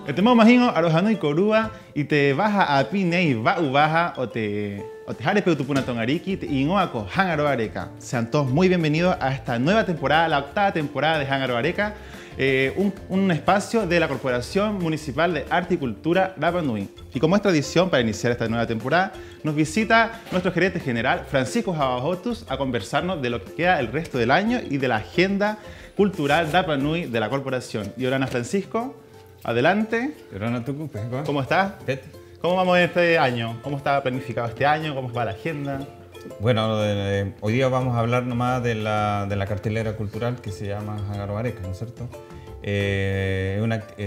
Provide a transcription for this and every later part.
Estemos imagino arojano y corúa y te baja a pinei va ubaja o te jare tu punatongariki y ingoaco Hangaro Areca. Sean todos muy bienvenidos a esta nueva temporada, la octava temporada de Hangaro Areca, un espacio de la Corporación Municipal de Arte y Cultura Rapa Nui. Y como es tradición para iniciar esta nueva temporada, nos visita nuestro gerente general Francisco Jabajotus a conversarnos de lo que queda el resto del año y de la agenda cultural Rapa Nui de la corporación. Y ahora, Francisco, adelante. ¿Cómo estás? ¿Cómo vamos en este año? ¿Cómo está planificado este año? ¿Cómo va la agenda? Bueno, hoy día vamos a hablar nomás de la cartelera cultural que se llama Hangaro Areca, ¿no es cierto?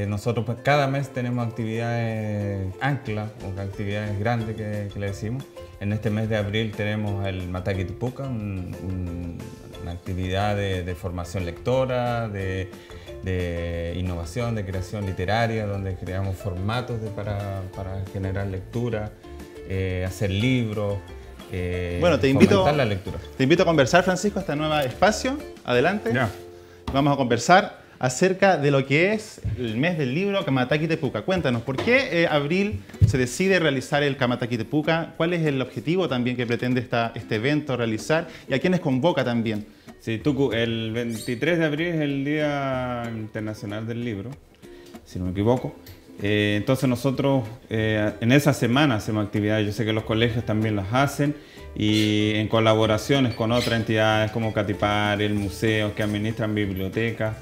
Nosotros pues, cada mes tenemos actividades ancla o actividades grandes que le decimos. En este mes de abril tenemos el Mataki Tipuca, una actividad de formación lectora, de innovación, de creación literaria, donde creamos formatos para generar lectura, hacer libros, bueno, te invito a conversar, Francisco, a este nuevo espacio. Adelante. Ya. Vamos a conversar acerca de lo que es el mes del libro Kamataki Tipuca. Cuéntanos, ¿por qué abril se decide realizar el Kamataki Tipuca? ¿Cuál es el objetivo también que pretende este evento realizar? ¿Y a quiénes convoca también? Sí, Tucu, el 23 de abril es el Día Internacional del Libro, si no me equivoco. Entonces nosotros en esa semana hacemos actividades, yo sé que los colegios también las hacen y en colaboraciones con otras entidades como Catipar, el museo que administran bibliotecas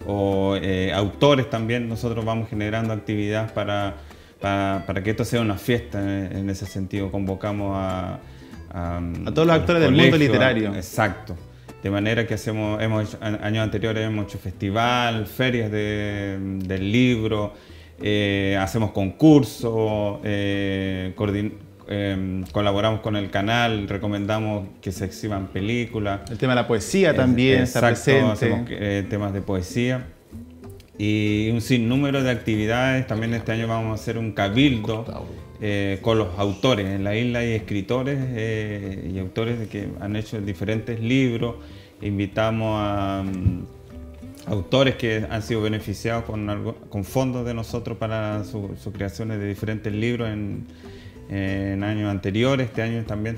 o autores también, nosotros vamos generando actividades para que esto sea una fiesta en ese sentido. Convocamos a todos los actores del mundo literario. Exacto. De manera que años anteriores hemos hecho festival, ferias del libro, hacemos concursos, colaboramos con el canal, recomendamos que se exhiban películas. El tema de la poesía también está presente. Hacemos temas de poesía y un sinnúmero de actividades. También este año vamos a hacer un cabildo con los autores. En la isla hay escritores y autores que han hecho diferentes libros. Invitamos a autores que han sido beneficiados con fondos de nosotros para sus creaciones de diferentes libros en años anteriores. Este año también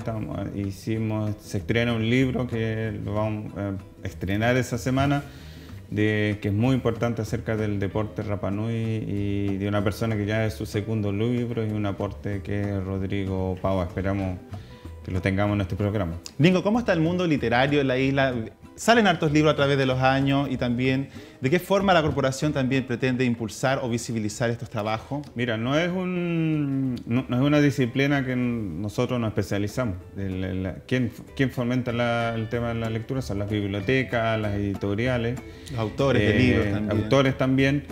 se estrena un libro que lo vamos a estrenar esa semana, que es muy importante acerca del deporte Rapa Nui y de una persona que ya es su segundo libro y un aporte, que es Rodrigo Pava. Esperamos que lo tengamos en este programa. Lingo, ¿cómo está el mundo literario en la isla? Salen hartos libros a través de los años y también, ¿de qué forma la corporación también pretende impulsar o visibilizar estos trabajos? Mira, no es una disciplina que nosotros nos especializamos. ¿Quién fomenta el tema de la lectura? Son las bibliotecas, las editoriales. Los autores de libros también. Autores también.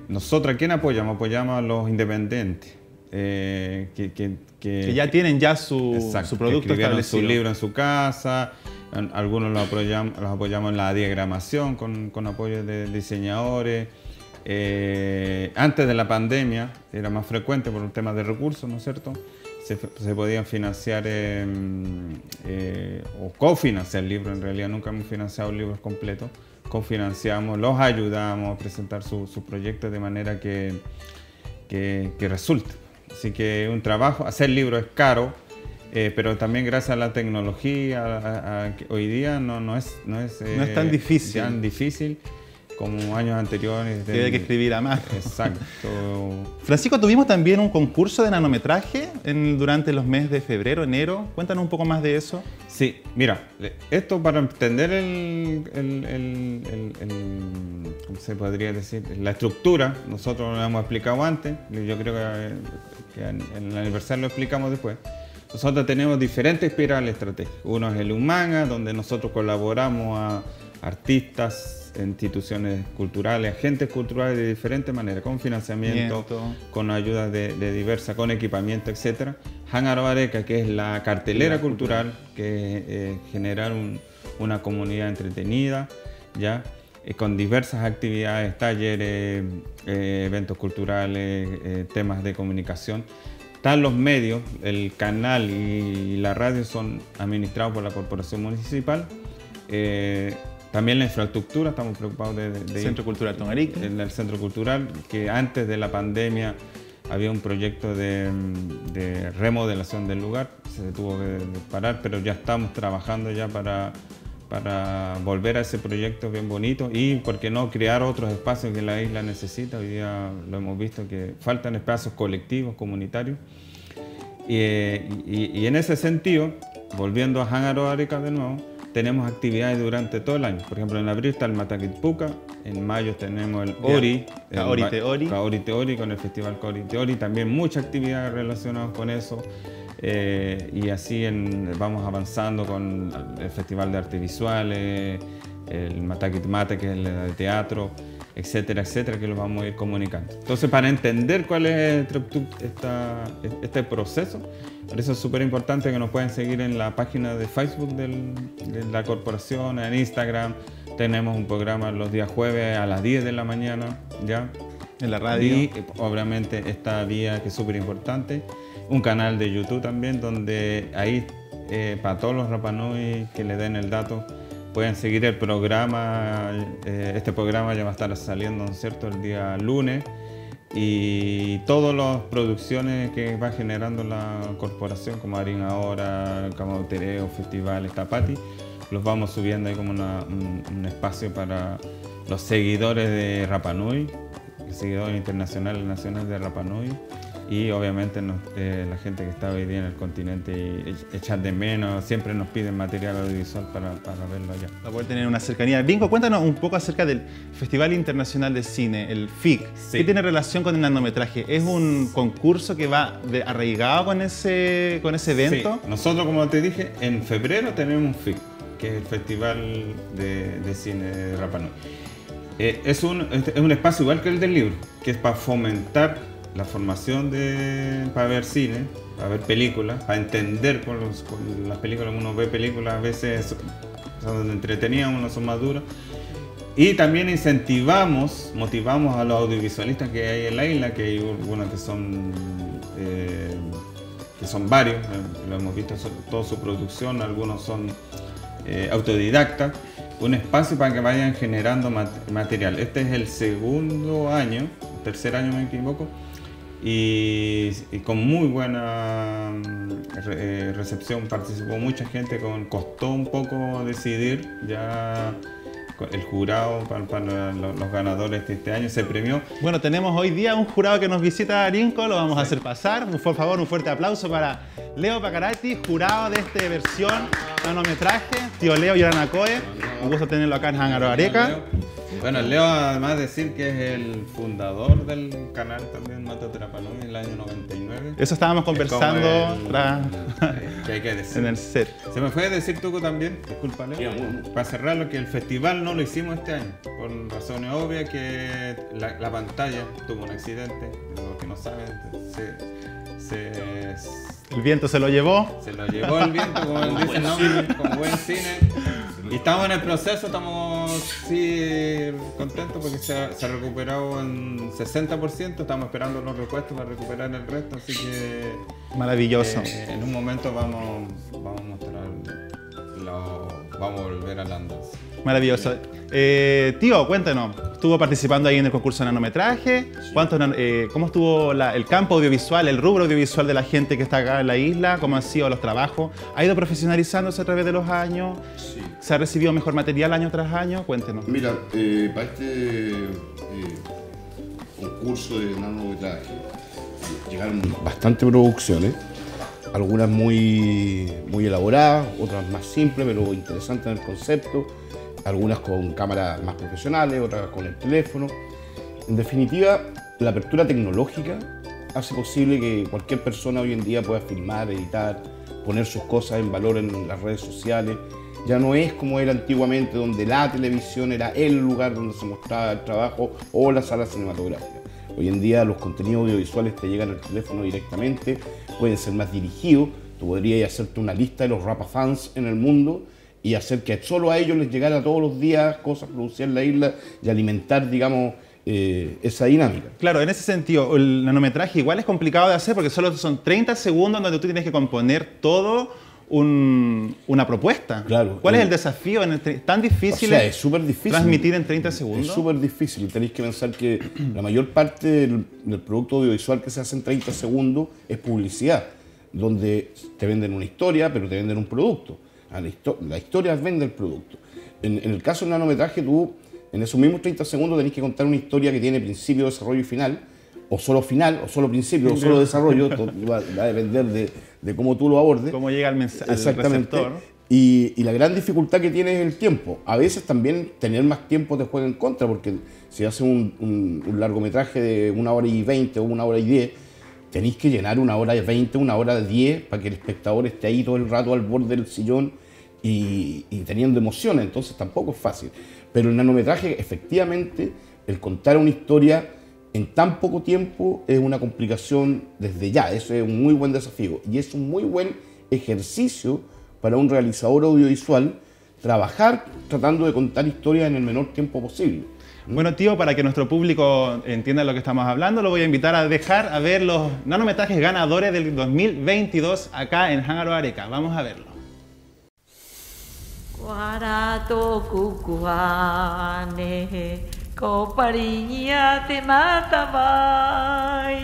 Nosotros, ¿a quién apoyamos? Apoyamos a los independientes. Que ya tienen su producto establecido. Su libro en su casa. Algunos los apoyamos en la diagramación con apoyo de diseñadores. Antes de la pandemia era más frecuente por un tema de recursos, ¿no es cierto? Se podían financiar o cofinanciar libros. En realidad nunca hemos financiado libros completos. Cofinanciamos, los ayudamos a presentar sus proyectos de manera que resulte. Así que un trabajo, hacer libros es caro. Pero también gracias a la tecnología, hoy día no es tan difícil. Tan difícil como años anteriores. Tiene que escribir a más. Exacto. Francisco, tuvimos también un concurso de nanometraje durante los meses de febrero, enero. Cuéntanos un poco más de eso. Sí, mira, esto para entender ¿cómo se podría decir? La estructura, nosotros lo hemos explicado antes, yo creo que en el aniversario lo explicamos después. Nosotros tenemos diferentes espirales estratégicas. Uno es el Humanga, donde nosotros colaboramos a artistas, instituciones culturales, agentes culturales de diferentes maneras, con financiamiento, con ayudas de diversas, con equipamiento, etc. Hangaro Areca, que es la cartelera cultural, que es generar una comunidad entretenida, ¿ya? Con diversas actividades, talleres, eventos culturales, temas de comunicación. Están los medios, el canal y la radio son administrados por la Corporación Municipal. También la infraestructura, estamos preocupados de Centro Cultural Tongarique. En el Centro Cultural, que antes de la pandemia había un proyecto de remodelación del lugar, se tuvo que parar, pero ya estamos trabajando ya para volver a ese proyecto bien bonito y, ¿por qué no?, crear otros espacios que la isla necesita. Hoy día lo hemos visto que faltan espacios colectivos, comunitarios. Y en ese sentido, volviendo a Jángaro Areca de nuevo, tenemos actividades durante todo el año. Por ejemplo, en abril está el Mataquitpuca, en mayo tenemos el Ori, Kaori Te Ori, con el festival Kaori Te Ori, también muchas actividades relacionadas con eso. Y así vamos avanzando con el Festival de Artes Visuales, el Mataquitmate, que es el de teatro, etcétera, etcétera, que lo vamos a ir comunicando. Entonces, para entender cuál es este proceso, por eso es súper importante que nos puedan seguir en la página de Facebook de la corporación, en Instagram. Tenemos un programa los días jueves a las 10 de la mañana, ¿ya? En la radio. Y obviamente esta vía que es súper importante. Un canal de YouTube también, donde ahí para todos los Rapanui que le den el dato, pueden seguir el programa. Este programa ya va a estar saliendo, ¿no es cierto?, el día lunes. Y todas las producciones que va generando la corporación, como Arin Ahora, Camautereo, Festival, Tapati, los vamos subiendo ahí como un espacio para los seguidores de Rapanui, seguidores internacionales y nacionales de Rapanui, y obviamente la gente que está hoy día en el continente y echar de menos, siempre nos piden material audiovisual para verlo allá. Para poder tener una cercanía. Vinco, cuéntanos un poco acerca del Festival Internacional de Cine, el FIC. Sí. ¿Qué tiene relación con el nanometraje? ¿Es un concurso que va arraigado con ese evento? Sí. Nosotros, como te dije, en febrero tenemos un FIC, que es el Festival de Cine de Rapanui. Es un espacio igual que el del libro, que es para fomentar la formación para ver cine, para ver películas, para entender con las películas. Uno ve películas a veces son entretenidas, unos son más duras. Y también motivamos a los audiovisualistas que hay en la isla, que hay algunos que son varios, lo hemos visto toda su producción, algunos son autodidactas. Un espacio para que vayan generando material. Este es el tercer año me equivoco, y con muy buena recepción. Participó mucha gente, costó un poco decidir ya el jurado para los ganadores de este año. Se premió. Bueno, tenemos hoy día un jurado que nos visita, Arinco, lo vamos a hacer pasar. Por favor, un fuerte aplauso para Leo Pacarati, jurado de esta versión nanometraje. Tío Leo Yoranacoe, un gusto tenerlo acá en Jángaro Areca. Bueno, Leo, además de decir que es el fundador del canal también Mátate Rapanui en el año 99. Eso estábamos conversando que hay que decir. En el set. Se me fue a decir, Tuco, también, disculpa, Leo, para cerrarlo, que el festival no lo hicimos este año, por razones obvias, que la pantalla tuvo un accidente. Los que no saben, el viento se lo llevó. Se lo llevó el viento, como dice el nombre, como buen cine. Y estamos en el proceso, estamos contentos porque se ha recuperado en 60%. Estamos esperando los repuestos para recuperar el resto, así que maravilloso. En un momento vamos a mostrar, vamos a volver a la andanza. Maravilloso. Tío, cuéntanos, ¿estuvo participando ahí en el concurso de nanometraje? Sí. ¿Cómo estuvo el campo audiovisual, el rubro audiovisual de la gente que está acá en la isla? ¿Cómo han sido los trabajos? ¿Ha ido profesionalizándose a través de los años? Sí. ¿Se ha recibido mejor material año tras año? Cuéntenos. Mira, para este concurso de nanometraje llegaron bastantes producciones, algunas muy elaboradas, otras más simples pero interesantes en el concepto, algunas con cámaras más profesionales, otras con el teléfono. En definitiva, la apertura tecnológica hace posible que cualquier persona hoy en día pueda filmar, editar, poner sus cosas en valor en las redes sociales. Ya no es como era antiguamente, donde la televisión era el lugar donde se mostraba el trabajo o la sala cinematográfica. Hoy en día los contenidos audiovisuales te llegan al teléfono directamente, pueden ser más dirigidos. Tú podrías hacerte una lista de los rapafans en el mundo y hacer que solo a ellos les llegara todos los días cosas producidas en la isla y alimentar, digamos, esa dinámica. Claro, en ese sentido, el nanometraje igual es complicado de hacer porque solo son 30 segundos donde tú tienes que componer todo una propuesta. Claro. ¿Cuál es el desafío? ¿Tan difícil, O sea, es súper difícil transmitir en 30 segundos? Es súper difícil. Tenéis que pensar que la mayor parte del producto audiovisual que se hace en 30 segundos es publicidad, donde te venden una historia, pero te venden un producto. La historia vende el producto. En el caso del nanometraje, tú en esos mismos 30 segundos tenés que contar una historia que tiene principio, desarrollo y final, o solo principio, o solo desarrollo, va a depender de cómo tú lo abordes. Cómo llega al Exactamente. receptor. Y la gran dificultad que tiene es el tiempo. A veces también tener más tiempo te juega en contra, porque si haces un largometraje de 1 hora y 20 o 1 hora y 10, tenéis que llenar 1 hora y 20, 1 hora y 10 para que el espectador esté ahí todo el rato al borde del sillón y teniendo emociones, entonces tampoco es fácil. Pero el nanometraje, efectivamente, el contar una historia en tan poco tiempo es una complicación desde ya. Eso es un muy buen desafío y es un muy buen ejercicio para un realizador audiovisual trabajar tratando de contar historias en el menor tiempo posible. Bueno, tío, para que nuestro público entienda lo que estamos hablando, lo voy a invitar a ver los nanometrajes ganadores del 2022 acá en Hang Aroa-Areca. Vamos a verlo. Kopariña mata vai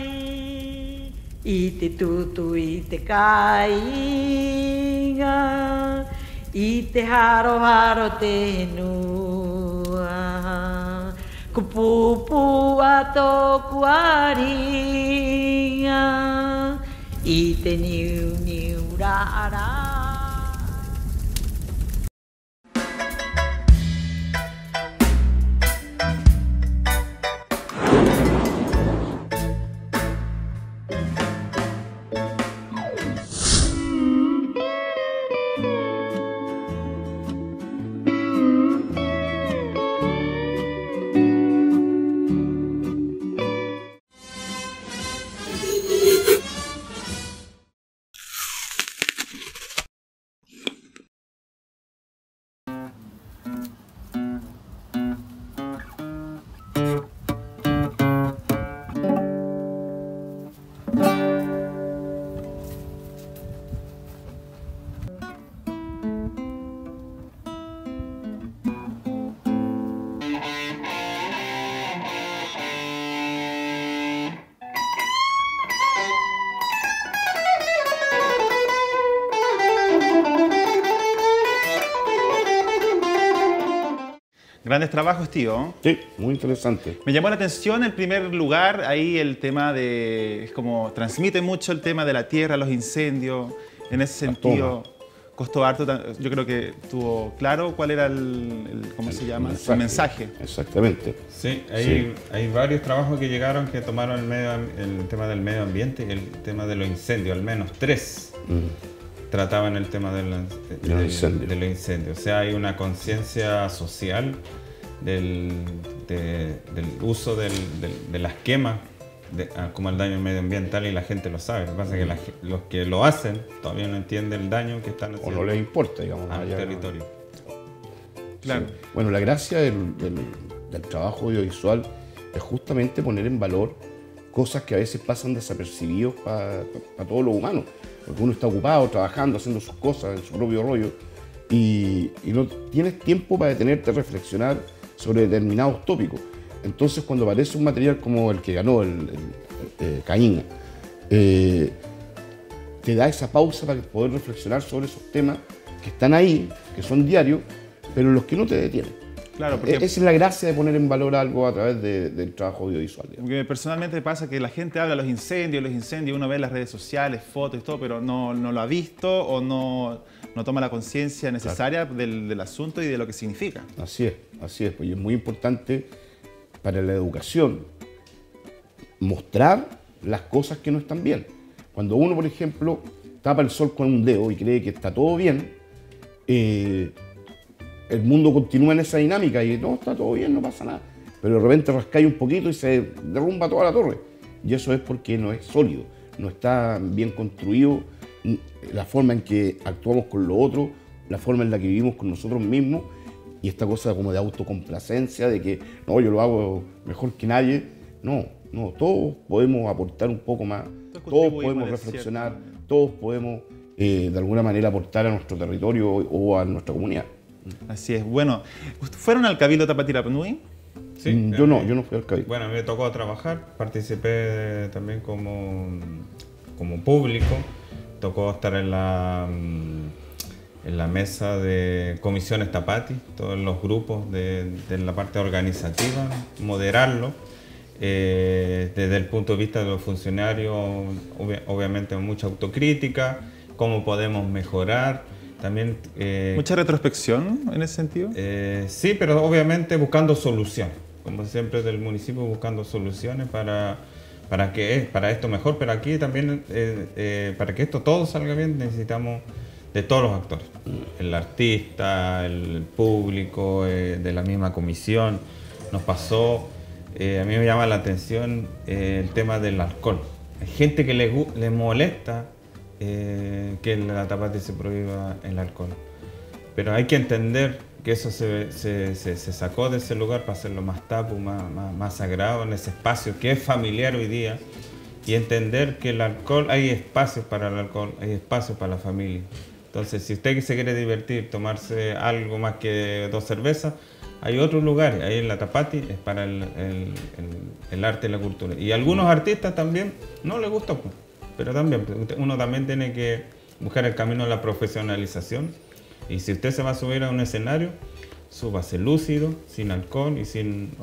ite tutu ite kainga ite haro te nua kupupu ato kuaringa ite niu rara. Grandes trabajos, tío. Sí, muy interesante. Me llamó la atención en primer lugar ahí el tema de, es como transmite mucho el tema de la tierra, los incendios, en ese sentido costó harto, yo creo que tuvo claro cuál era ¿cómo se llama? El mensaje. Exactamente. Sí, hay varios trabajos que llegaron que tomaron el tema del medio ambiente y el tema de los incendios, al menos 3. Trataban el tema de los incendios. O sea, hay una conciencia social del uso de las quemas como el daño medioambiental, y la gente lo sabe. Lo que pasa es que los que lo hacen todavía no entienden el daño que están haciendo. O no les importa, digamos, al territorio. Claro. Sí. Bueno, la gracia del trabajo audiovisual es justamente poner en valor cosas que a veces pasan desapercibidos para todos los humanos. Porque uno está ocupado, trabajando, haciendo sus cosas en su propio rollo y no tienes tiempo para detenerte a reflexionar sobre determinados tópicos. Entonces, cuando aparece un material como el que ganó, el Caín, te da esa pausa para poder reflexionar sobre esos temas que están ahí, que son diarios, pero los que no te detienen. Claro, porque esa es la gracia de poner en valor algo a través del trabajo audiovisual. Porque personalmente pasa que la gente habla de los incendios, uno ve en las redes sociales, fotos y todo, pero no lo ha visto o no toma la conciencia necesaria del asunto y de lo que significa. Así es, pues es muy importante para la educación mostrar las cosas que no están bien. Cuando uno, por ejemplo, tapa el sol con un dedo y cree que está todo bien, el mundo continúa en esa dinámica y no, está todo bien, no pasa nada. Pero de repente rascáis un poquito y se derrumba toda la torre. Y eso es porque no es sólido, no está bien construido la forma en que actuamos con lo otro, la forma en la que vivimos con nosotros mismos, y esta cosa como de autocomplacencia, de que no, yo lo hago mejor que nadie. No, todos podemos aportar un poco más, todos podemos reflexionar, todos podemos de alguna manera aportar a nuestro territorio o a nuestra comunidad. Así es. Bueno, ¿fueron al Cabildo Tapati Rapa Nui? Sí, Yo no fui al Cabildo. Bueno, me tocó trabajar, participé también como público, tocó estar en la mesa de comisiones Tapati, todos los grupos de la parte organizativa, moderarlo. Desde el punto de vista de los funcionarios, obviamente mucha autocrítica, cómo podemos mejorar. También, ¿mucha retrospección en ese sentido? Sí, pero obviamente buscando soluciones, como siempre del municipio, buscando soluciones para esto mejor, pero aquí también para que esto todo salga bien necesitamos de todos los actores, el artista, el público, de la misma comisión. Nos pasó, a mí me llama la atención el tema del alcohol. Hay gente que le molesta que en la Tapati se prohíba el alcohol, pero hay que entender que eso se sacó de ese lugar para hacerlo más tapu, más sagrado, en ese espacio que es familiar hoy día, y entender que el alcohol, hay espacios para el alcohol, hay espacios para la familia. Entonces, si usted se quiere divertir, tomarse algo más que 2 cervezas, hay otros lugares, ahí en la Tapati es para el arte y la cultura. Y a algunos artistas también no les gusta, pero también uno también tiene que buscar el camino de la profesionalización. Y si usted se va a subir a un escenario, súbase lúcido, sin alcohol y sin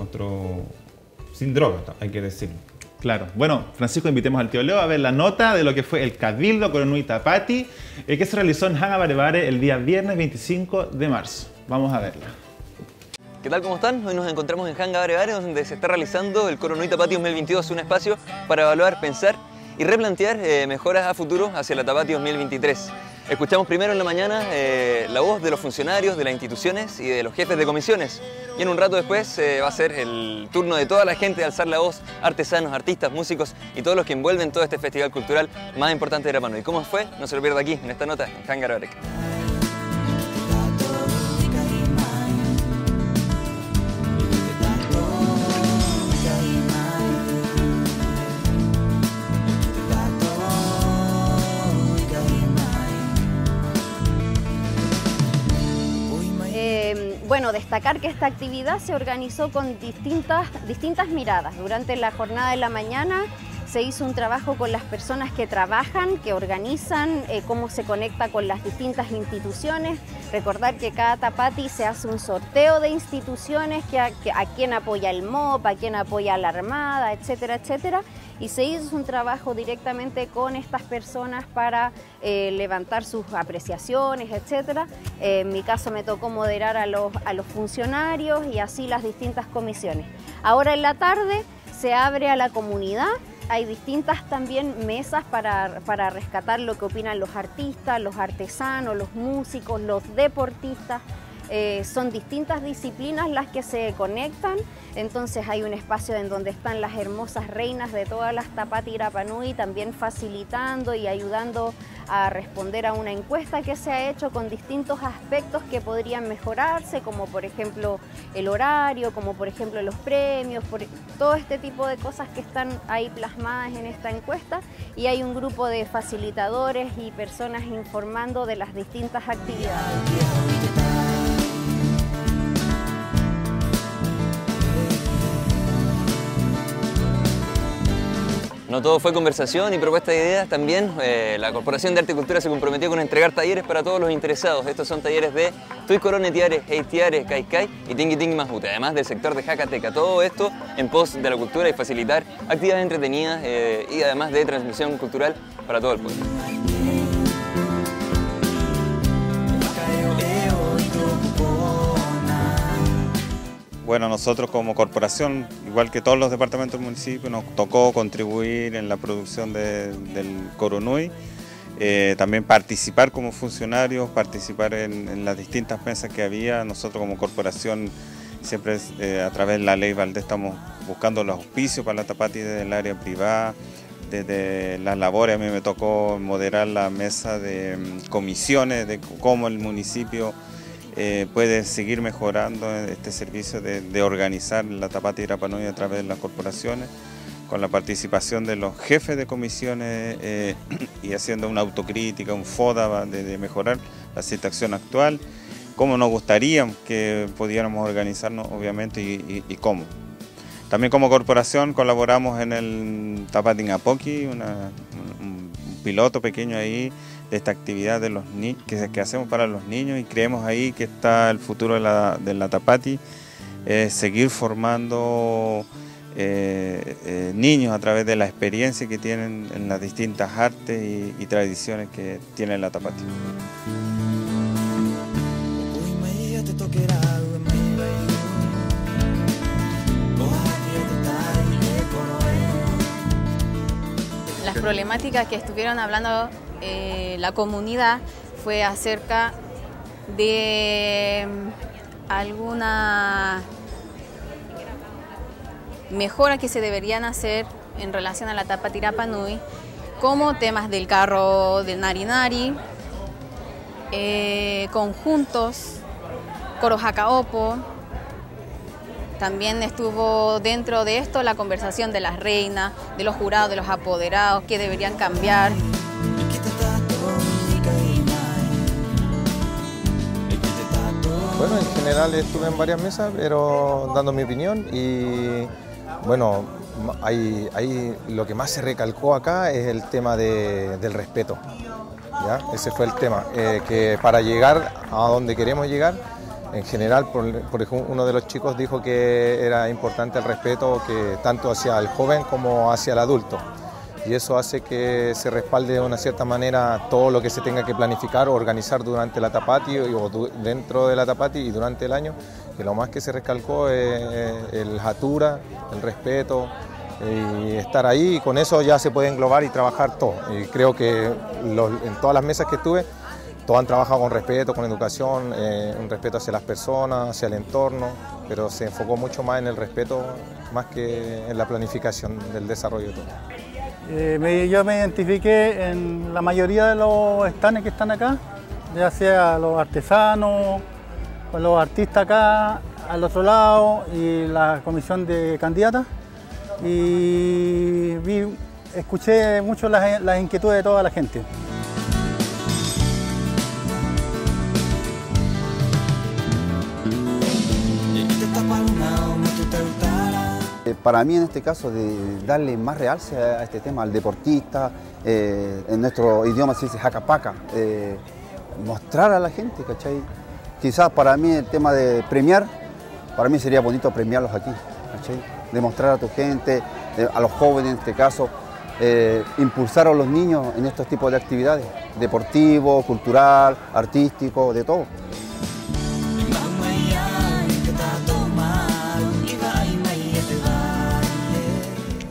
drogas, hay que decirlo. Claro. Bueno, Francisco, invitemos al tío Leo a ver la nota de lo que fue el Cabildo Coronui Tapati, que se realizó en Hanga Barebare el día viernes 25 de marzo. Vamos a verla. ¿Qué tal? ¿Cómo están? Hoy nos encontramos en Hanga Barebare, donde se está realizando el Coronui Tapati 2022, un espacio para evaluar, pensar y replantear mejoras a futuro hacia la Tapati 2023. Escuchamos primero en la mañana la voz de los funcionarios, de las instituciones y de los jefes de comisiones. Y en un rato después va a ser el turno de toda la gente de alzar la voz, artesanos, artistas, músicos y todos los que envuelven todo este festival cultural más importante de Rapa Nui. ¿Cómo fue? No se lo pierda aquí, en esta nota, en Hanga Barebare. Bueno, destacar que esta actividad se organizó con distintas miradas. Durante la jornada de la mañana se hizo un trabajo con las personas que trabajan, que organizan, cómo se conecta con las distintas instituciones. Recordar que cada Tapati se hace un sorteo de instituciones, a quién apoya el MOP, a quién apoya la Armada, etcétera, etcétera. Y se hizo un trabajo directamente con estas personas para levantar sus apreciaciones, etcétera. En mi caso me tocó moderar a los funcionarios y así las distintas comisiones. Ahora en la tarde se abre a la comunidad. Hay distintas también mesas para rescatar lo que opinan los artistas, los artesanos, los músicos, los deportistas. Son distintas disciplinas las que se conectan, entonces hay un espacio en donde están las hermosas reinas de todas las Tapati Rapa Nui también facilitando y ayudando a responder a una encuesta que se ha hecho con distintos aspectos que podrían mejorarse, como por ejemplo el horario, como por ejemplo los premios, todo este tipo de cosas que están ahí plasmadas en esta encuesta, y hay un grupo de facilitadores y personas informando de las distintas actividades. No todo fue conversación y propuesta de ideas, también la Corporación de Arte y Cultura se comprometió con entregar talleres para todos los interesados. Estos son talleres de Tuy Corone Tiare, Hei Tiare, Kai Kai y Tingui Tingui Majute, además del sector de Jacateca. Todo esto en pos de la cultura y facilitar actividades entretenidas y además de transmisión cultural para todo el pueblo. Bueno, nosotros como corporación, igual que todos los departamentos del municipio, nos tocó contribuir en la producción del Coronui, también participar como funcionarios, participar en las distintas mesas que había. Nosotros como corporación siempre a través de la ley Valdés estamos buscando los auspicios para la Tapati desde el área privada, desde las labores. A mí me tocó moderar la mesa de comisiones, de cómo el municipio puede seguir mejorando este servicio de organizar la Tapati Rapa Nui a través de las corporaciones. con la participación de los jefes de comisiones y haciendo una autocrítica, un FODA de mejorar la situación actual, cómo nos gustaría que pudiéramos organizarnos, obviamente, y cómo. También como corporación colaboramos en el Tapatín Apoqui, un piloto pequeño ahí de esta actividad de los que hacemos para los niños, y creemos ahí que está el futuro de la Tapati, seguir formando niños a través de la experiencia que tienen en las distintas artes y tradiciones que tiene la Tapati. Las problemáticas que estuvieron hablando la comunidad fue acerca de alguna mejora que se deberían hacer en relación a la Tapati Rapa Nui, como temas del carro del Nari Nari, conjuntos, coro Jacaopo. También estuvo dentro de esto la conversación de las reinas, de los jurados, de los apoderados, que deberían cambiar. Bueno, en general estuve en varias mesas, pero dando mi opinión, y bueno, ahí lo que más se recalcó acá es el tema del respeto, ¿ya? Ese fue el tema, que para llegar a donde queremos llegar, en general, por ejemplo, uno de los chicos dijo que era importante el respeto, que tanto hacia el joven como hacia el adulto. Y eso hace que se respalde de una cierta manera todo lo que se tenga que planificar o organizar durante la Tapati o dentro de la Tapati y durante el año, que lo más que se recalcó es el jatura, el respeto y estar ahí, y con eso ya se puede englobar y trabajar todo. Y creo que en todas las mesas que estuve, todos han trabajado con respeto, con educación, un respeto hacia las personas, hacia el entorno, pero se enfocó mucho más en el respeto más que en la planificación del desarrollo de todo. Yo me identifiqué en la mayoría de los stands que están acá, ya sea los artesanos, con los artistas acá, al otro lado, y la comisión de candidatas. Y escuché mucho las inquietudes de toda la gente. Para mí, en este caso, de darle más realce a este tema, al deportista, en nuestro idioma se dice jacapaca, mostrar a la gente, ¿cachai? Quizás para mí el tema de premiar, para mí sería bonito premiarlos aquí, ¿cachai? Demostrar a tu gente, a los jóvenes en este caso, impulsar a los niños en estos tipos de actividades, deportivo, cultural, artístico, de todo.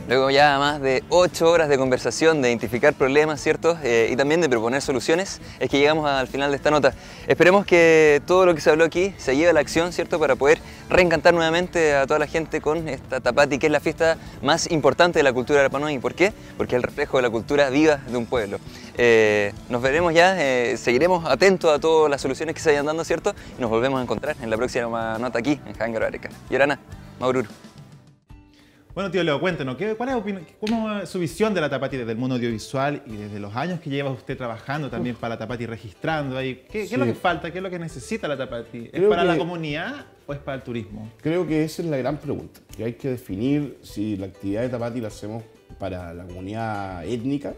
Luego ya más de 8 horas de conversación, de identificar problemas, ¿cierto? Y también de proponer soluciones, es que llegamos al final de esta nota. Esperemos que todo lo que se habló aquí se lleve a la acción, ¿cierto? Para poder reencantar nuevamente a toda la gente con esta Tapati, que es la fiesta más importante de la cultura Rapa Nui. ¿Por qué? Porque es el reflejo de la cultura viva de un pueblo. Nos veremos ya, seguiremos atentos a todas las soluciones que se vayan dando, ¿cierto? Y nos volvemos a encontrar en la próxima nota aquí, en Hangar Areca. Yorana, Maurur. Bueno, tío Leo, cuéntenos, ¿cómo es su visión de la Tapati desde el mundo audiovisual y desde los años que lleva usted trabajando también para la Tapati, registrando ahí? ¿Qué es lo que falta? ¿Qué es lo que necesita la Tapati? ¿Es para la comunidad o es para el turismo? Creo que esa es la gran pregunta, que hay que definir si la actividad de Tapati la hacemos para la comunidad étnica,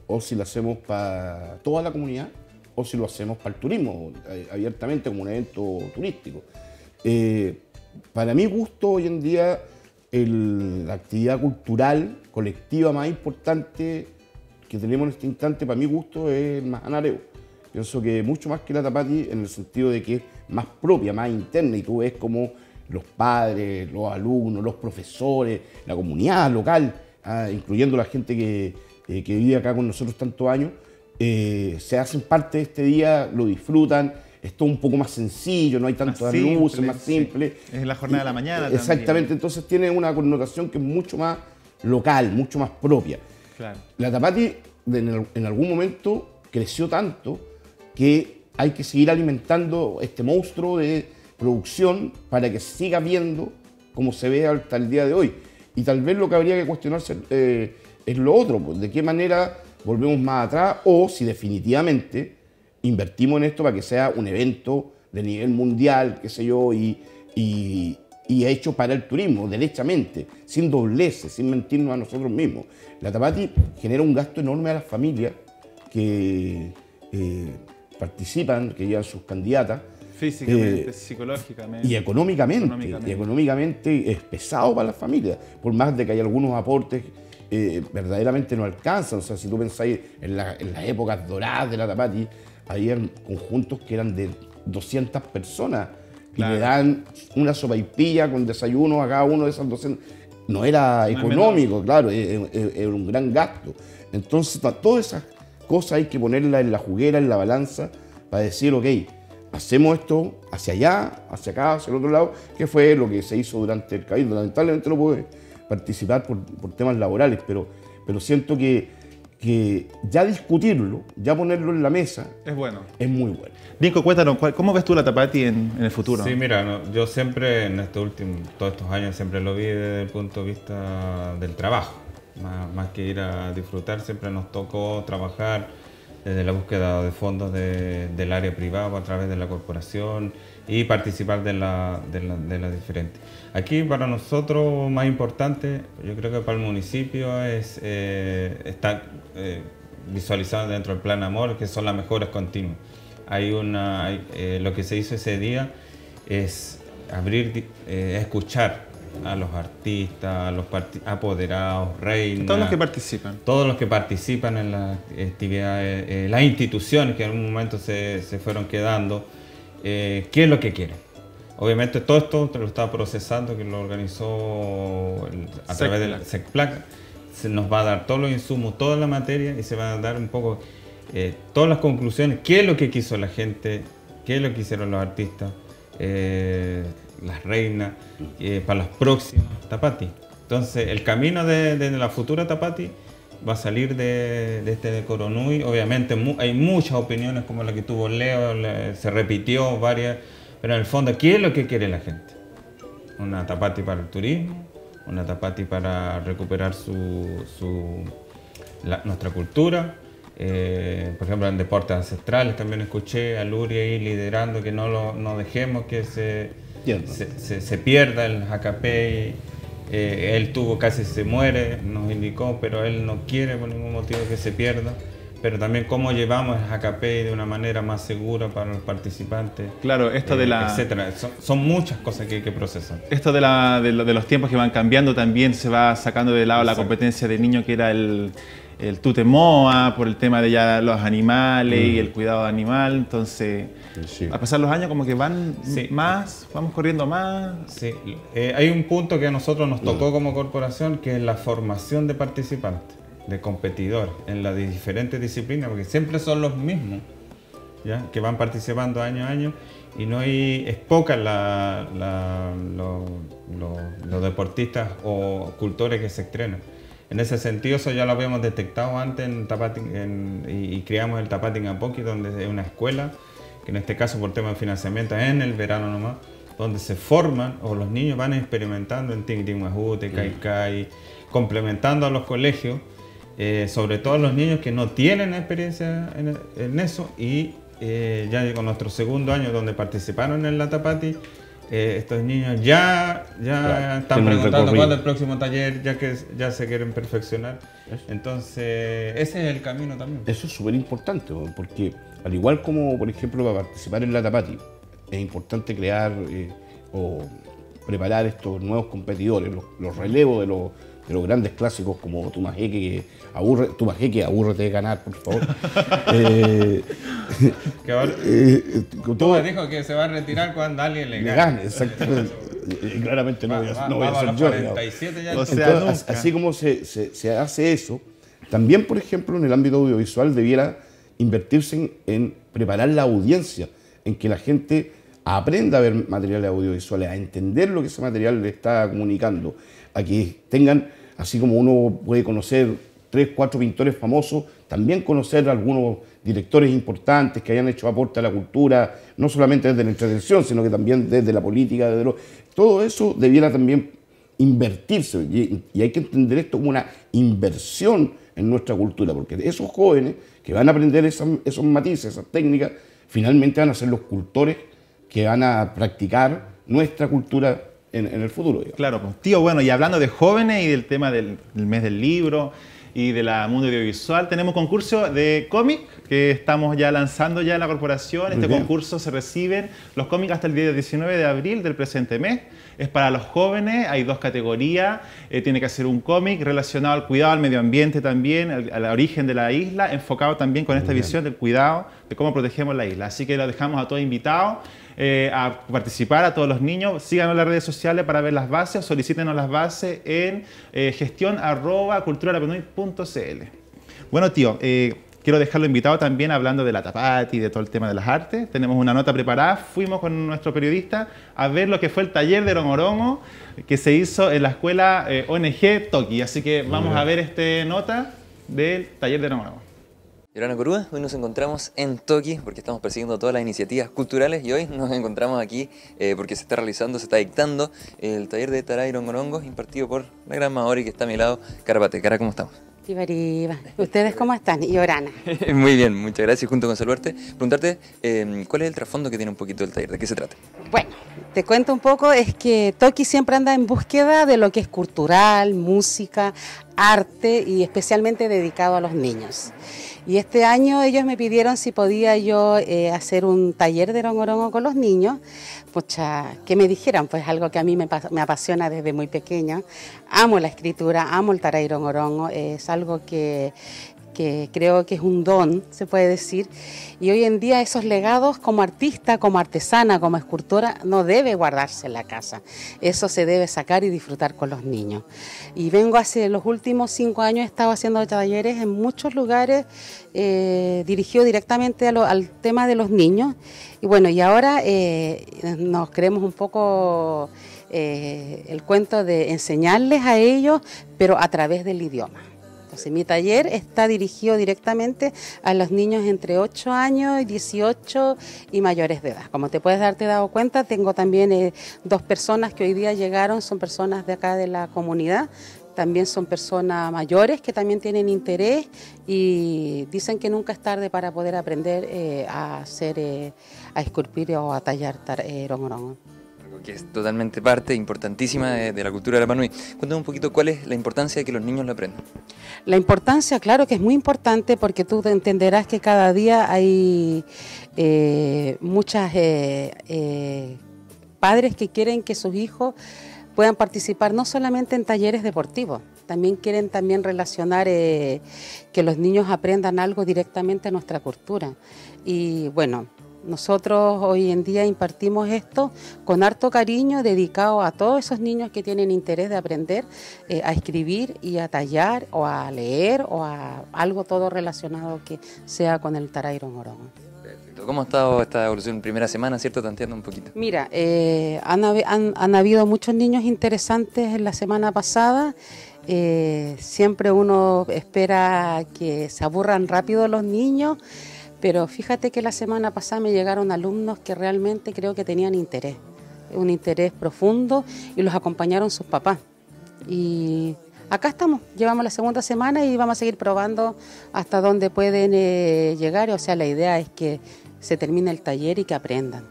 o si la hacemos para toda la comunidad, o si lo hacemos para el turismo, abiertamente como un evento turístico. Para mi gusto, hoy en día, la actividad cultural colectiva más importante que tenemos en este instante, para mi gusto, es el Mahanareo. Pienso que mucho más que la Tapati, en el sentido de que es más propia, más interna, y tú ves como los padres, los alumnos, los profesores, la comunidad local, incluyendo la gente que vive acá con nosotros tantos años, se hacen parte de este día, lo disfrutan. Es todo un poco más sencillo, no hay tantas luces, más simple. Sí. Es la jornada de la mañana. Exactamente, también. Entonces tiene una connotación que es mucho más local, mucho más propia. Claro. La Tapati en algún momento creció tanto que hay que seguir alimentando este monstruo de producción para que siga viendo como se ve hasta el día de hoy. Y tal vez lo que habría que cuestionarse es lo otro, pues, de qué manera volvemos más atrás o si definitivamente invertimos en esto para que sea un evento de nivel mundial, qué sé yo, y hecho para el turismo, derechamente, sin dobleces, sin mentirnos a nosotros mismos. La Tapati genera un gasto enorme a las familias que participan, que llevan sus candidatas. Físicamente, psicológicamente. Y económicamente es pesado para las familias, por más de que hay algunos aportes verdaderamente no alcanzan. O sea, si tú pensáis en las épocas doradas de la Tapati, había conjuntos que eran de 200 personas y le dan una sopaipilla con desayuno a cada uno de esas 200. No era económico, claro, era un gran gasto. Entonces, todas esas cosas hay que ponerlas en la juguera, en la balanza, para decir, ok, hacemos esto hacia allá, hacia acá, hacia el otro lado, que fue lo que se hizo durante el Cabildo. Lamentablemente no pude participar por temas laborales, pero siento que ya discutirlo, ya ponerlo en la mesa, es bueno. Es muy bueno. Nico, cuéntanos, ¿cómo ves tú la Tapati en el futuro? Sí, mira, yo siempre, todos estos años, siempre lo vi desde el punto de vista del trabajo. Más que ir a disfrutar, siempre nos tocó trabajar desde la búsqueda de fondos del área privada a través de la corporación y participar de las diferentes. Aquí para nosotros más importante, yo creo que para el municipio está visualizado dentro del Plan Amor, que son las mejoras continuas. Lo que se hizo ese día es escuchar a los artistas, a los apoderados, reinas. Todos los que participan. Todos los que participan en las actividades, las instituciones que en un momento se fueron quedando, qué es lo que quieren. Obviamente todo esto lo está procesando, que lo organizó a través del SECPLAC. Se nos va a dar todos los insumos, toda la materia y se van a dar un poco todas las conclusiones, qué es lo que quiso la gente, qué es lo que hicieron los artistas, las reinas, para las próximas Tapati. Entonces el camino de la futura Tapati va a salir de este Coronui. Obviamente hay muchas opiniones como la que tuvo Leo, se repitió varias, pero en el fondo, ¿qué es lo que quiere la gente? Una Tapati para el turismo, una Tapati para recuperar nuestra cultura. Por ejemplo, en deportes ancestrales también escuché a Luri ahí liderando que no dejemos que se pierda el jacapey. Él casi se muere, nos indicó, pero él no quiere por ningún motivo que se pierda. Pero también cómo llevamos el jacapey de una manera más segura para los participantes. Claro, esto de la... etcétera. Son muchas cosas que hay que procesar. Esto de los tiempos que van cambiando también se va sacando de lado. Exacto. La competencia de niño que era el tutemoa, por el tema de ya los animales y el cuidado de animal. Entonces, a pasar los años como que van más, vamos corriendo más. Sí, hay un punto que a nosotros nos tocó como corporación, que es la formación de participantes, de competidores, en las diferentes disciplinas, porque siempre son los mismos, ¿ya? Que van participando año a año, y es poca los deportistas o cultores que se estrenan. En ese sentido, eso ya lo habíamos detectado antes en Tapati, y creamos el Tapati en Apoqui, donde es una escuela, que en este caso por tema de financiamiento es en el verano nomás, donde se forman, o los niños van experimentando en Tinguitinguajute, Caicay, complementando a los colegios, sobre todo los niños que no tienen experiencia en eso, y ya con nuestro segundo año donde participaron en la Tapati, estos niños ya están preguntando cuándo es el próximo taller, ya que ya se quieren perfeccionar. Entonces ese es el camino también. Eso es súper importante, porque al igual como por ejemplo para participar en la Tapati es importante crear o preparar estos nuevos competidores, los relevos de los grandes clásicos como Tumajeque, abúrrete de ganar, por favor. Que ahora, tú dijo que se va a retirar cuando alguien le gane. Exactamente. Claramente no voy a ser yo. 47 ya. Entonces, así como se hace eso, también, por ejemplo, en el ámbito audiovisual debiera invertirse en preparar la audiencia, en que la gente aprenda a ver materiales audiovisuales, a entender lo que ese material le está comunicando, a que tengan, así como uno puede conocer 3, 4 pintores famosos, también conocer a algunos directores importantes que hayan hecho aporte a la cultura, no solamente desde la entretención, sino que también desde la política, todo eso debiera también invertirse, y hay que entender esto como una inversión en nuestra cultura, porque esos jóvenes que van a aprender esos matices, esas técnicas, finalmente van a ser los cultores que van a practicar nuestra cultura en el futuro. Digamos. Claro, pues, tío, bueno, y hablando de jóvenes y del tema del mes del libro y de la mundo audiovisual, tenemos concurso de cómic que estamos ya lanzando ya en la corporación. Este concurso se reciben los cómics hasta el día 19 de abril del presente mes. Es para los jóvenes, hay 2 categorías, tiene que hacer un cómic relacionado al cuidado al medio ambiente también, al origen de la isla, enfocado también con esta visión del cuidado, de cómo protegemos la isla. Así que lo dejamos a todos invitados a participar, a todos los niños. Síganos en las redes sociales para ver las bases, solicítenos las bases en gestión@culturarapanui.cl. Bueno, tío, quiero dejarlo invitado también hablando de la tapati y de todo el tema de las artes. Tenemos una nota preparada. Fuimos con nuestro periodista a ver lo que fue el taller de Rongorongo que se hizo en la escuela ONG Toki. Así que vamos a ver esta nota del taller de Rongorongo. Yorana Corúa, hoy nos encontramos en Toki porque estamos persiguiendo todas las iniciativas culturales y hoy nos encontramos aquí porque se está dictando el taller de Taray Rongorongo impartido por la gran Maori que está a mi lado, Carapate. Cara, ¿cómo estamos? Ibariba. ¿Ustedes cómo están? Y Orana. Muy bien, muchas gracias. Junto con saludarte, preguntarte cuál es el trasfondo que tiene un poquito el taller, ¿de qué se trata? Bueno, te cuento un poco, es que Toki siempre anda en búsqueda de lo que es cultural, música, arte y especialmente dedicado a los niños. Y este año ellos me pidieron si podía yo hacer un taller de rongorongo con los niños, pucha, que me dijeran, pues algo que a mí me apasiona desde muy pequeña. Amo la escritura, amo el taray rongorongo, es algo que creo que es un don, se puede decir, y hoy en día esos legados como artista, como artesana, como escultora, no debe guardarse en la casa, eso se debe sacar y disfrutar con los niños. Y vengo hace los últimos 5 años, he estado haciendo talleres en muchos lugares, dirigido directamente al tema de los niños, y bueno, y ahora nos creemos un poco el cuento de enseñarles a ellos, pero a través del idioma. Entonces, mi taller está dirigido directamente a los niños entre 8 años y 18 y mayores de edad. Como te puedes darte dado cuenta, tengo también 2 personas que hoy día llegaron, son personas de acá de la comunidad, también son personas mayores que también tienen interés y dicen que nunca es tarde para poder aprender a hacer, a esculpir o a tallar rongorongo. Que es totalmente parte importantísima de la cultura de Rapa Nui. Cuéntame un poquito cuál es la importancia de que los niños lo aprendan. La importancia, claro que es muy importante porque tú entenderás que cada día hay muchas padres que quieren que sus hijos puedan participar no solamente en talleres deportivos, también quieren relacionar que los niños aprendan algo directamente a nuestra cultura. Y bueno, nosotros hoy en día impartimos esto con harto cariño, dedicado a todos esos niños que tienen interés de aprender a escribir y a tallar o a leer o a algo todo relacionado que sea con el taray rongorongo. Perfecto. ¿Cómo ha estado esta evolución? Primera semana, ¿cierto? Tanteando un poquito. Mira, han habido muchos niños interesantes en la semana pasada. Siempre uno espera que se aburran rápido los niños. Pero fíjate que la semana pasada me llegaron alumnos que realmente creo que tenían interés, un interés profundo y los acompañaron sus papás. Y acá estamos, llevamos la segunda semana y vamos a seguir probando hasta dónde pueden llegar. O sea, la idea es que se termine el taller y que aprendan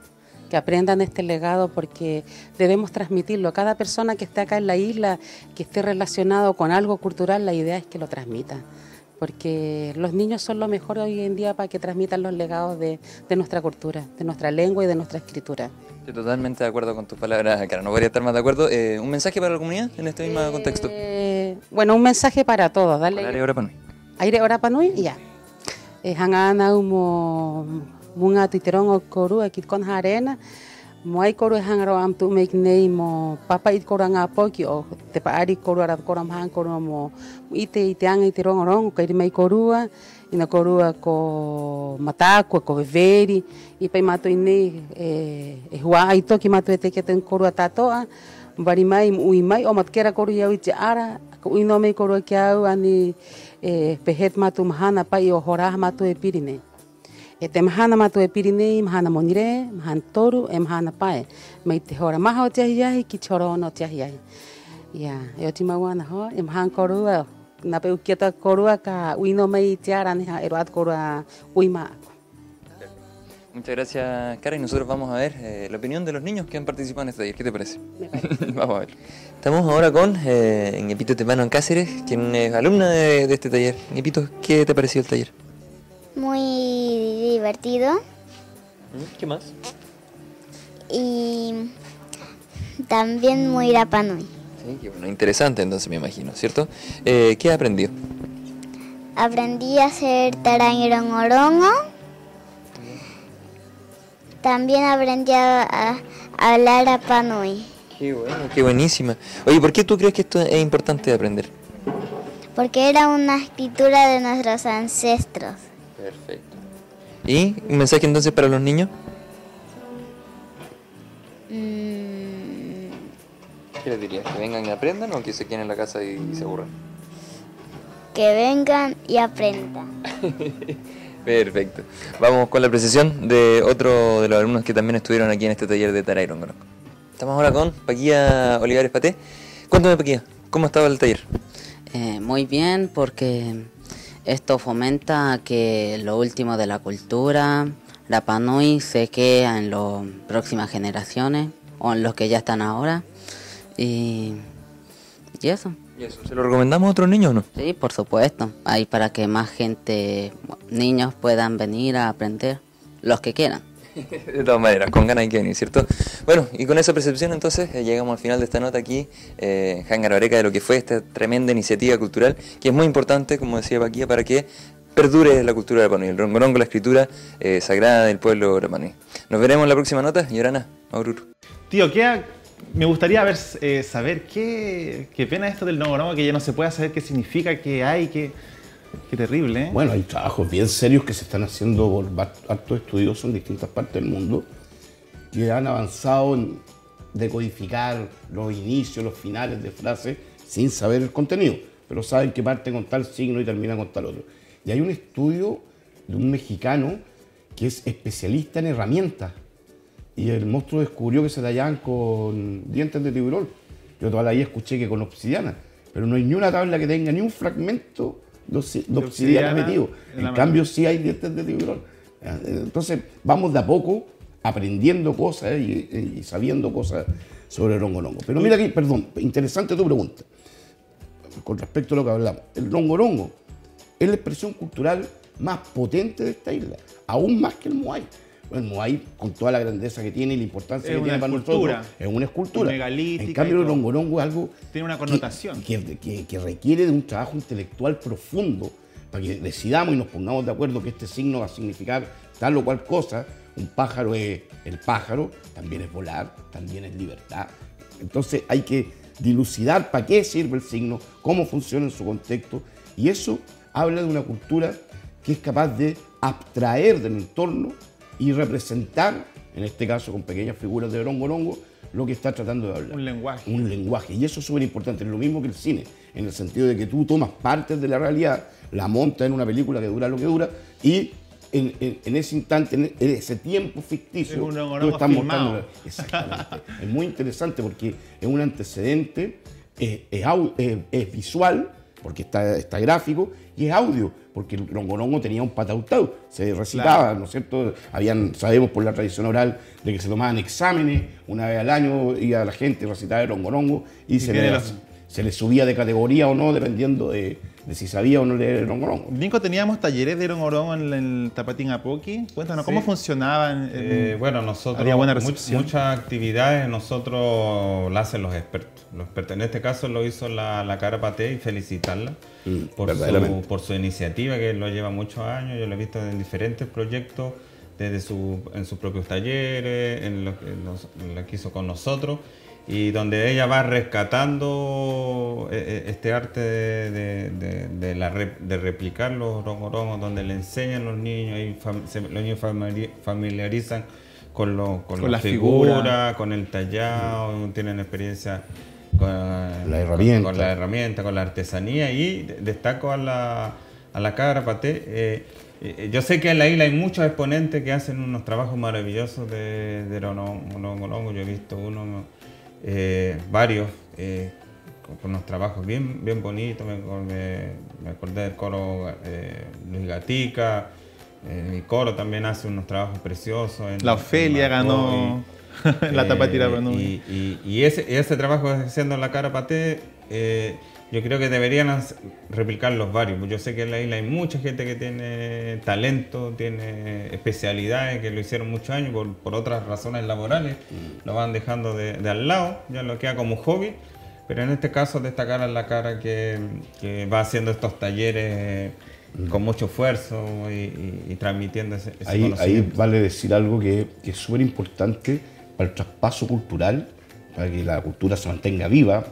este legado porque debemos transmitirlo. Cada persona que esté acá en la isla, que esté relacionado con algo cultural, la idea es que lo transmita. Porque los niños son lo mejor hoy en día para que transmitan los legados de nuestra cultura, de nuestra lengua y de nuestra escritura. Estoy totalmente de acuerdo con tus palabras, Cara, no podría estar más de acuerdo. ¿Un mensaje para la comunidad en este mismo contexto? Bueno, un mensaje para todos. Dale. Aire Rapa Nui. Aire Rapa Nui, ya. Hangana umo munga titerong o koru akit kon harena. Moai koru hangaro am tu make name mo papa it korang apoki o te paari koru arat koram hang koru mo ite ang ite rong kai mai korua ina korua ko matako ko veveri I pai mato ine hua ai toki mato te ke ten korua tatoa bari mai ui mai o matkera koru ya uite ara ko ino mai koru ke au ani pehet mato mahana pai o horah mato e pirine. Te mahana mato e pirinei, mahana monire, mahana toru, mahana pae. Mai te hora maha o te ahiahi, ki te hora ono o te ahiahi. Ya, yo timawana ho, imhan korua, nape ukieta korua ka uino mei tiara ni ha eroat korua uima. Muchas gracias, Cara, y nosotros vamos a ver la opinión de los niños que han participado en este taller. ¿Qué te parece? Vamos a ver. Estamos ahora con Ñepito Tepano Cáceres, quien es alumna de este taller. Ñepito, ¿qué te pareció el taller? Muy divertido. ¿Qué más? Y también muy Rapa Nui. Sí, qué bueno, interesante entonces me imagino, ¿cierto? ¿Qué has aprendido? Aprendí a hacer tarangirongorongo. También aprendí a hablar Rapa Nui. Qué bueno, qué buenísima. Oye, ¿por qué tú crees que esto es importante de aprender? Porque era una escritura de nuestros ancestros. Perfecto. ¿Y un mensaje entonces para los niños? ¿Qué les dirías? ¿Que vengan y aprendan o que se queden en la casa y se aburran? Que vengan y aprendan. Perfecto. Vamos con la apreciación de otro de los alumnos que también estuvieron aquí en este taller de Tarairongorongo. Estamos ahora con Paquía Olivares Paté. Cuéntame, Paquía, ¿cómo estaba el taller? Muy bien, porque esto fomenta que lo último de la cultura, Rapa Nui, se quede en las próximas generaciones o en los que ya están ahora. Y eso. ¿Y eso se lo recomendamos a otros niños o no? Sí, por supuesto. Ahí para que más gente, niños puedan venir a aprender, los que quieran. De todas maneras, con ganas hay que venir, ¿cierto? Bueno, y con esa percepción entonces llegamos al final de esta nota aquí en Jángaro Areca, de lo que fue esta tremenda iniciativa cultural, que es muy importante, como decía Paquía, para que perdure la cultura de Rapa Nui, el rongorongo, la escritura sagrada del pueblo Rapa Nui. Nos veremos en la próxima nota. Yorana, Maururu. Tío, me gustaría saber qué pena esto del rongorongo, que ya no se puede saber qué significa, qué hay, qué terrible, ¿eh? Bueno, hay trabajos bien serios que se están haciendo por hartos estudiosos en distintas partes del mundo que han avanzado en decodificar los inicios, los finales de frases sin saber el contenido, pero saben que parte con tal signo y termina con tal otro. Y hay un estudio de un mexicano que es especialista en herramientas y el monstruo descubrió que se tallaban con dientes de tiburón. Yo toda la vida escuché que con obsidiana, pero no hay ni una tabla que tenga ni un fragmento de obsidiana metido. En cambio sí hay dientes de tiburón. Entonces vamos de a poco aprendiendo cosas y sabiendo cosas sobre el rongorongo. Pero mira aquí, perdón, interesante tu pregunta con respecto a lo que hablamos. El rongorongo es la expresión cultural más potente de esta isla, aún más que el moai. El moai, con toda la grandeza que tiene y la importancia que tiene para nosotros, es una escultura. En cambio, el rongorongo es algo tiene una connotación que requiere de un trabajo intelectual profundo para que decidamos y nos pongamos de acuerdo que este signo va a significar tal o cual cosa. Un pájaro es el pájaro, también es volar, también es libertad. Entonces hay que dilucidar para qué sirve el signo, cómo funciona en su contexto, y eso habla de una cultura que es capaz de abstraer del entorno y representar, en este caso con pequeñas figuras de rongorongo, lo que está tratando de hablar. Un lenguaje. Un lenguaje, y eso es súper importante, es lo mismo que el cine, en el sentido de que tú tomas partes de la realidad, la montas en una película que dura lo que dura, y en ese instante, en ese tiempo ficticio, tú estás mostrando. Exactamente. Es muy interesante porque es un antecedente, es visual, porque está gráfico, y es audio, porque el rongorongo tenía un patautau, se recitaba, claro, ¿no es cierto? Sabemos por la tradición oral de que se tomaban exámenes, una vez al año iba la gente, recitaba el rongorongo y se le subía de categoría o no, dependiendo de si sabía o no leer el rongorongo. Nico, teníamos talleres de rongorongo en el Tapatín Apoqui. Cuéntanos, ¿cómo funcionaban? Bueno, nosotros, había buena recepción. Muchas actividades nosotros las hacen los expertos. En este caso lo hizo la Cara Paté, y felicitarla por su iniciativa, que lo lleva muchos años. Yo lo he visto en diferentes proyectos, en sus propios talleres, en lo que hizo con nosotros, y donde ella va rescatando este arte de replicar los rongorongos, donde le enseñan a los niños, y los niños familiarizan con la figura, con el tallado, tienen experiencia con la herramienta, con la artesanía, y destaco a la Cara Paté. Yo sé que en la isla hay muchos exponentes que hacen unos trabajos maravillosos de rongorongo. Yo he visto varios con unos trabajos bien bonitos. Me acordé del coro Luis Gatica. El coro también hace unos trabajos preciosos. La Ofelia ganó la Tapa Tirapa Nui. Y ese trabajo haciendo la cara paté, yo creo que deberían replicarlos varios. Yo sé que en la isla hay mucha gente que tiene talento, tiene especialidades, que lo hicieron muchos años por otras razones laborales, lo van dejando de al lado, ya lo queda como hobby. Pero en este caso destacar a la cara que va haciendo estos talleres con mucho esfuerzo y transmitiendo ese conocimiento. Ahí vale decir algo que es súper importante para el traspaso cultural, para que la cultura se mantenga viva.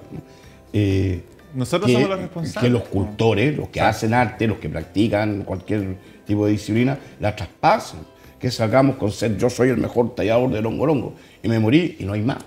Nosotros somos los responsables. Que los cultores, los que hacen arte, los que practican cualquier tipo de disciplina, la traspasen. Que salgamos con ser yo soy el mejor tallador de longorongo y me morí y no hay más.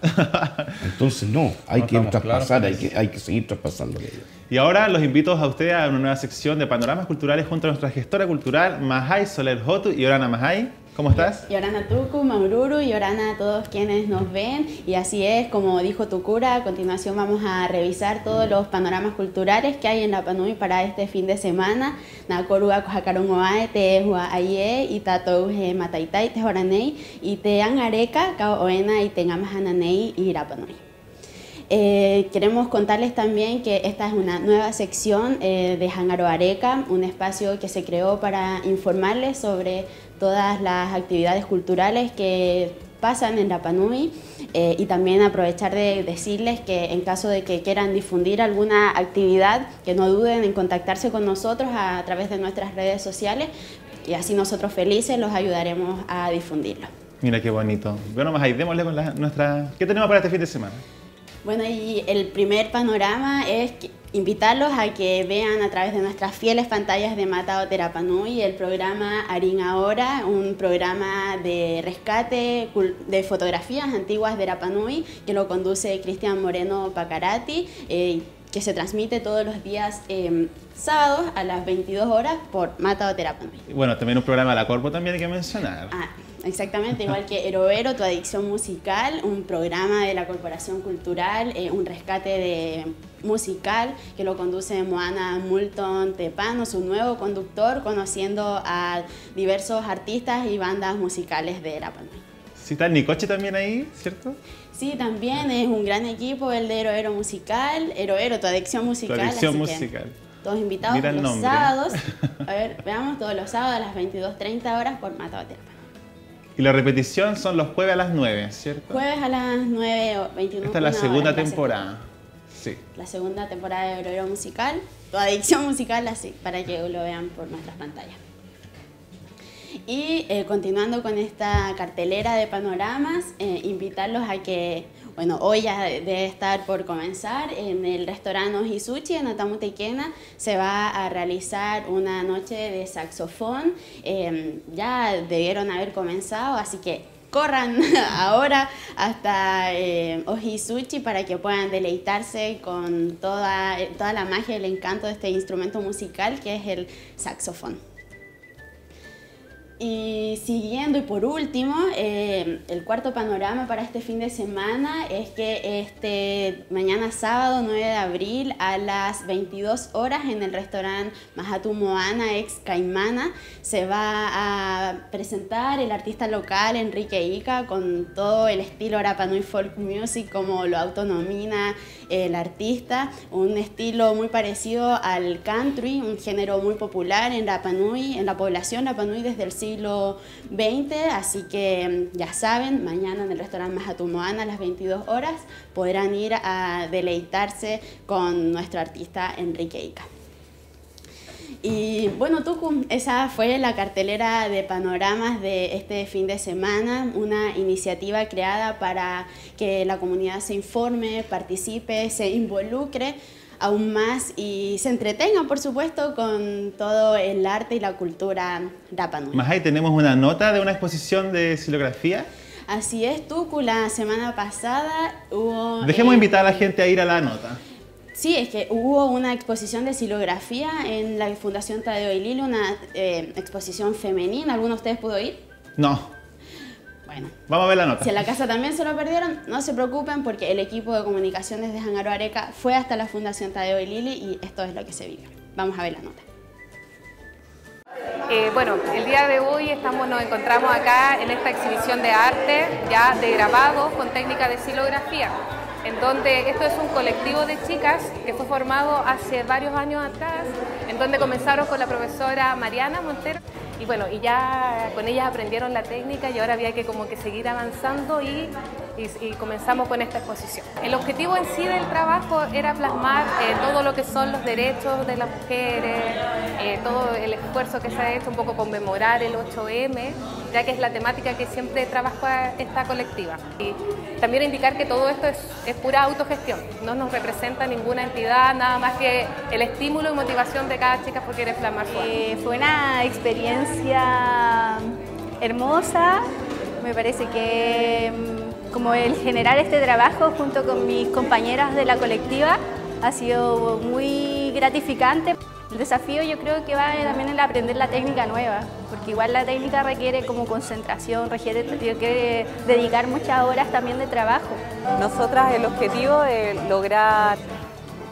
Entonces no, hay que traspasar, claro, hay que seguir traspasando aquello. Y ahora los invito a ustedes a una nueva sección de panoramas culturales junto a nuestra gestora cultural Mahai Soler Jotu y Orana Mahai. ¿Cómo estás? Yorana Tuku, Maururu, Yorana a todos quienes nos ven. Y así es, como dijo tu cura, a continuación vamos a revisar todos los panoramas culturales que hay en Rapa Nui para este fin de semana. Nakorua Kojakarón Oae, Te Hua Aye, Itatou Mataitai, Te Horanei, y Te Angareca, Kao Oena y Te Ngamahananei y Rapa Nui. Queremos contarles también que esta es una nueva sección de Hangaro Areca, un espacio que se creó para informarles sobre todas las actividades culturales que pasan en Rapa Nui y también aprovechar de decirles que en caso de que quieran difundir alguna actividad, que no duden en contactarse con nosotros a través de nuestras redes sociales y así nosotros felices los ayudaremos a difundirlo. Mira qué bonito. Bueno, Mahai, démosle con nuestra... ¿Qué tenemos para este fin de semana? Bueno, y el primer panorama es invitarlos a que vean a través de nuestras fieles pantallas de Matao de Rapa Nui el programa Arin Ahora, un programa de rescate de fotografías antiguas de Rapa Nui que lo conduce Cristian Moreno Pacarati, que se transmite todos los días sábados a las 22 horas por Matao de Rapa Nui. Bueno, también un programa de la Corpo también hay que mencionar. Exactamente, igual que Erovero, Tu Adicción Musical, un programa de la Corporación Cultural, un rescate musical que lo conduce Moana Multon Tepano, su nuevo conductor, conociendo a diversos artistas y bandas musicales de Rapa Nui. Sí, está el Nicoche también ahí, ¿cierto? Sí, también es un gran equipo el de Erovero Musical, Erovero, Tu Adicción Musical. Tu Adicción Musical. Todos invitados los sábados, a ver, veamos, todos los sábados a las 22:30 horas por Matao de Rapa Nui. Y la repetición son los jueves a las 9, ¿cierto? Jueves a las 9:21. Esta es la segunda temporada. Sí. La segunda temporada de Erovero Musical. Tu Adicción Musical, así, para que lo vean por nuestras pantallas. Y continuando con esta cartelera de panoramas, invitarlos a que, bueno, hoy ya debe estar por comenzar, en el restaurante Ojisuchi en Atamutequena se va a realizar una noche de saxofón. Ya debieron haber comenzado, así que corran ahora hasta Ojisuchi para que puedan deleitarse con toda la magia y el encanto de este instrumento musical que es el saxofón. Y siguiendo y por último, el cuarto panorama para este fin de semana es que mañana sábado 9 de abril a las 22 horas en el restaurante Mahatu Moana ex Caimana se va a presentar el artista local Enrique Ica con todo el estilo Rapa Nui Folk Music como lo autonomina el artista, un estilo muy parecido al country, un género muy popular en Rapa Nui, en la población Rapa Nui desde el siglo XX, así que ya saben, mañana en el restaurante Mahatu Moana a las 22 horas podrán ir a deleitarse con nuestro artista Enrique Ica. Y bueno, Tuku, esa fue la cartelera de panoramas de este fin de semana, una iniciativa creada para que la comunidad se informe, participe, se involucre aún más y se entretenga, por supuesto, con todo el arte y la cultura Rapa Nui. Mahai, tenemos una nota de una exposición de xilografía. Así es, Tuku, la semana pasada hubo... Dejemos invitar a la gente a ir a la nota. Sí, es que hubo una exposición de xilografía en la Fundación Tadeo y Lili, una exposición femenina. ¿Alguno de ustedes pudo ir? No. Bueno, vamos a ver la nota. Si en la casa también se lo perdieron, no se preocupen porque el equipo de comunicaciones de Jángaro Areca fue hasta la Fundación Tadeo y Lili y esto es lo que se vive. Vamos a ver la nota. Bueno, el día de hoy nos encontramos acá en esta exhibición de arte, ya de grabados con técnica de silografía, en donde esto es un colectivo de chicas que fue formado hace varios años atrás, en donde comenzaron con la profesora Mariana Montero, y bueno, y ya con ellas aprendieron la técnica y ahora había que como que seguir avanzando y comenzamos con esta exposición. El objetivo en sí del trabajo era plasmar todo lo que son los derechos de las mujeres, todo el esfuerzo que se ha hecho, un poco conmemorar el 8M, ya que es la temática que siempre trabaja esta colectiva. Y también indicar que todo esto es pura autogestión, no nos representa ninguna entidad, nada más que el estímulo y motivación de cada chica por querer plasmar su arte. Fue una experiencia hermosa, me parece que como el generar este trabajo junto con mis compañeras de la colectiva ha sido muy gratificante. El desafío yo creo que va también en aprender la técnica nueva, porque igual la técnica requiere como concentración, requiere dedicar muchas horas también de trabajo. Nosotras el objetivo es lograr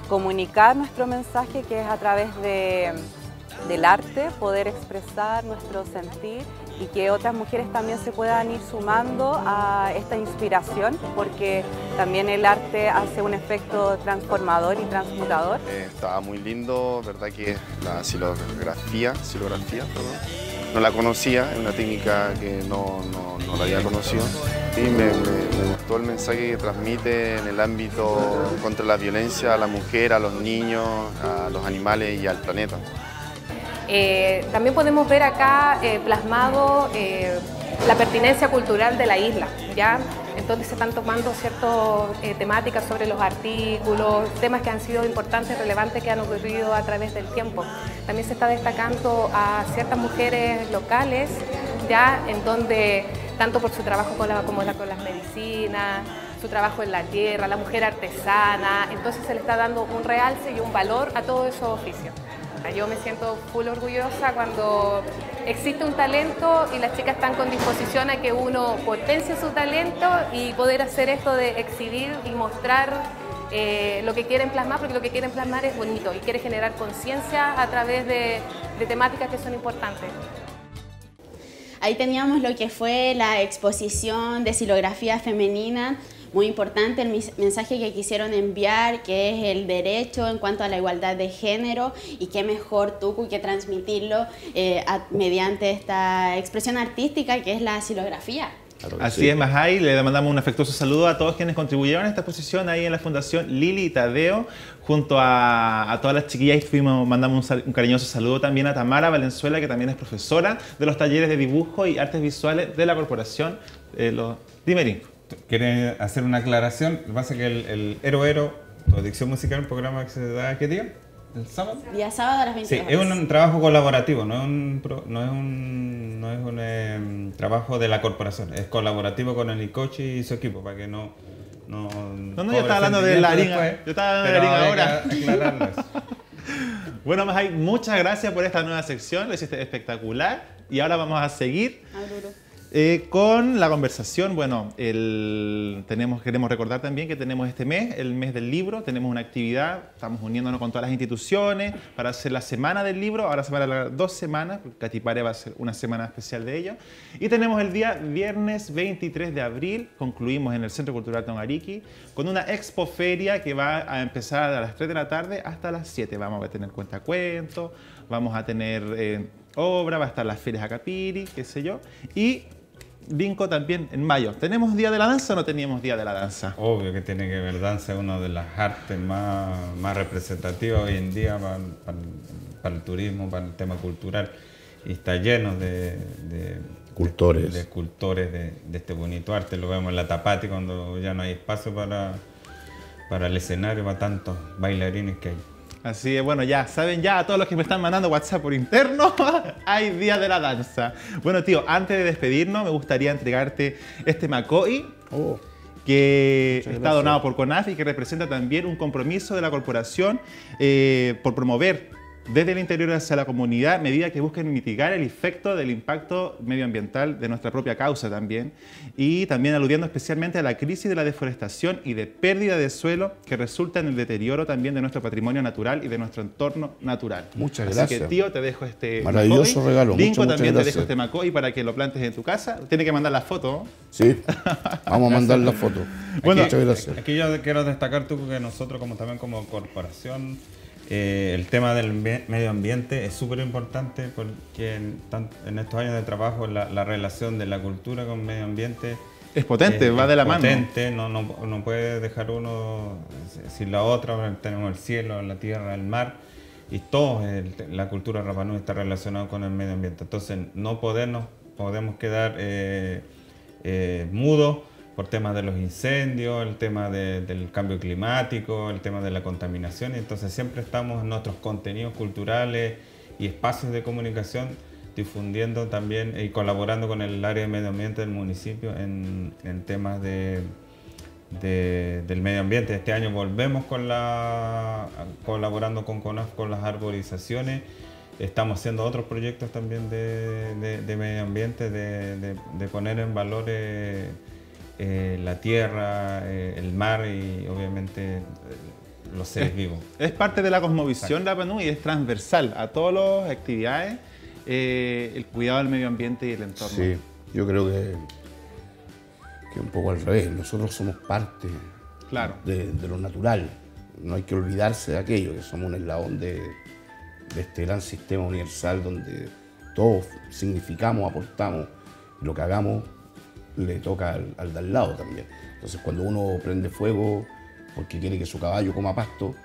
comunicar nuestro mensaje, que es a través del arte, poder expresar nuestro sentir y que otras mujeres también se puedan ir sumando a esta inspiración, porque también el arte hace un efecto transformador y transmutador. Estaba muy lindo, verdad que la silografía, no la conocía, es una técnica que no la había conocido y me gustó el mensaje que transmite en el ámbito contra la violencia a la mujer, a los niños, a los animales y al planeta. También podemos ver acá plasmado la pertinencia cultural de la isla, ¿ya? Entonces se están tomando ciertas temáticas sobre los artículos, temas que han sido importantes, relevantes, que han ocurrido a través del tiempo. También se está destacando a ciertas mujeres locales, ¿ya? En donde, tanto por su trabajo con las medicinas, su trabajo en la tierra, la mujer artesana, entonces se le está dando un realce y un valor a todos esos oficios. Yo me siento full orgullosa cuando existe un talento y las chicas están con disposición a que uno potencie su talento y poder hacer esto de exhibir y mostrar lo que quieren plasmar, porque lo que quieren plasmar es bonito y quiere generar conciencia a través de temáticas que son importantes. Ahí teníamos lo que fue la exposición de silografía femenina, muy importante el mensaje que quisieron enviar, que es el derecho en cuanto a la igualdad de género, y qué mejor Tucu que transmitirlo mediante esta expresión artística que es la silografía. Así es, Majay, le mandamos un afectuoso saludo a todos quienes contribuyeron a esta exposición ahí en la Fundación Lili y Tadeo, junto a todas las chiquillas. Mandamos un cariñoso saludo también a Tamara Valenzuela, que también es profesora de los talleres de dibujo y artes visuales de la corporación. Dime, Rinco. ¿Quieres hacer una aclaración? Lo que pasa es que el Ero, tu adicción musical, un programa que se da, ¿qué día? ¿El sábado? Día sábado a las 22 horas. Sí, es un trabajo colaborativo, no es un trabajo de la corporación, es colaborativo con el Icochi y su equipo, para que no, yo estaba hablando de la harina, yo estaba hablando de la harina ahora. Bueno, Majay, muchas gracias por esta nueva sección, lo hiciste espectacular y ahora vamos a seguir con la conversación. Bueno, queremos recordar también que tenemos este mes, el mes del libro, tenemos una actividad, estamos uniéndonos con todas las instituciones para hacer la semana del libro. Ahora se van a alargar 2 semanas, porque Catipare va a ser una semana especial de ello. Y tenemos el día viernes 23 de abril, concluimos en el Centro Cultural Tongariki, con una expoferia que va a empezar a las 3 de la tarde hasta las 7. Vamos a tener cuentacuentos, vamos a tener obra, va a estar las ferias Acapiri, qué sé yo, y Vinco también en mayo. ¿Tenemos Día de la Danza o no teníamos Día de la Danza? Obvio que tiene que ver danza, es una de las artes más representativas hoy en día para el turismo, para el tema cultural, y está lleno de cultores de este bonito arte. Lo vemos en la Tapati cuando ya no hay espacio para el escenario, para tantos bailarines que hay. Así es, bueno, ya saben, ya a todos los que me están mandando WhatsApp por interno, hay Día de la Danza. Bueno, tío, antes de despedirnos, me gustaría entregarte este Makoi, que está donado por CONAF y que representa también un compromiso de la corporación por promover desde el interior hacia la comunidad, medidas que busquen mitigar el efecto del impacto medioambiental de nuestra propia causa también, y también aludiendo especialmente a la crisis de la deforestación y de pérdida de suelo que resulta en el deterioro también de nuestro patrimonio natural y de nuestro entorno natural. Muchas Así gracias. que, tío, te dejo este maravilloso macoy. regalo. Dinko, Muchas también te gracias. dejo este macoy para que lo plantes en tu casa. Tiene que mandar la foto. Sí, vamos a mandar la foto. Bueno, muchas gracias. Aquí yo quiero destacar tú que nosotros también como corporación, el tema del medio ambiente es súper importante porque en estos años de trabajo la relación de la cultura con el medio ambiente es potente, va de la mano. No puede dejar uno sin la otra. Tenemos el cielo, la tierra, el mar, y todo la cultura Rapa Nui está relacionada con el medio ambiente. Entonces no podemos quedar mudos por temas de los incendios, el tema del cambio climático, el tema de la contaminación. Y entonces siempre estamos en nuestros contenidos culturales y espacios de comunicación difundiendo también y colaborando con el área de medio ambiente del municipio en temas del medio ambiente. Este año volvemos colaborando con CONAF con las arborizaciones. Estamos haciendo otros proyectos también de medio ambiente, de poner en valor la tierra, el mar y obviamente los seres vivos. Es parte de la cosmovisión Rapa Nui y es transversal a todas las actividades, el cuidado del medio ambiente y el entorno. Sí, yo creo que un poco al revés. Nosotros somos parte de lo natural. No hay que olvidarse de aquello, que somos un eslabón de este gran sistema universal donde todos significamos, aportamos, y lo que hagamos le toca al de al lado también. Entonces cuando uno prende fuego porque quiere que su caballo coma pasto,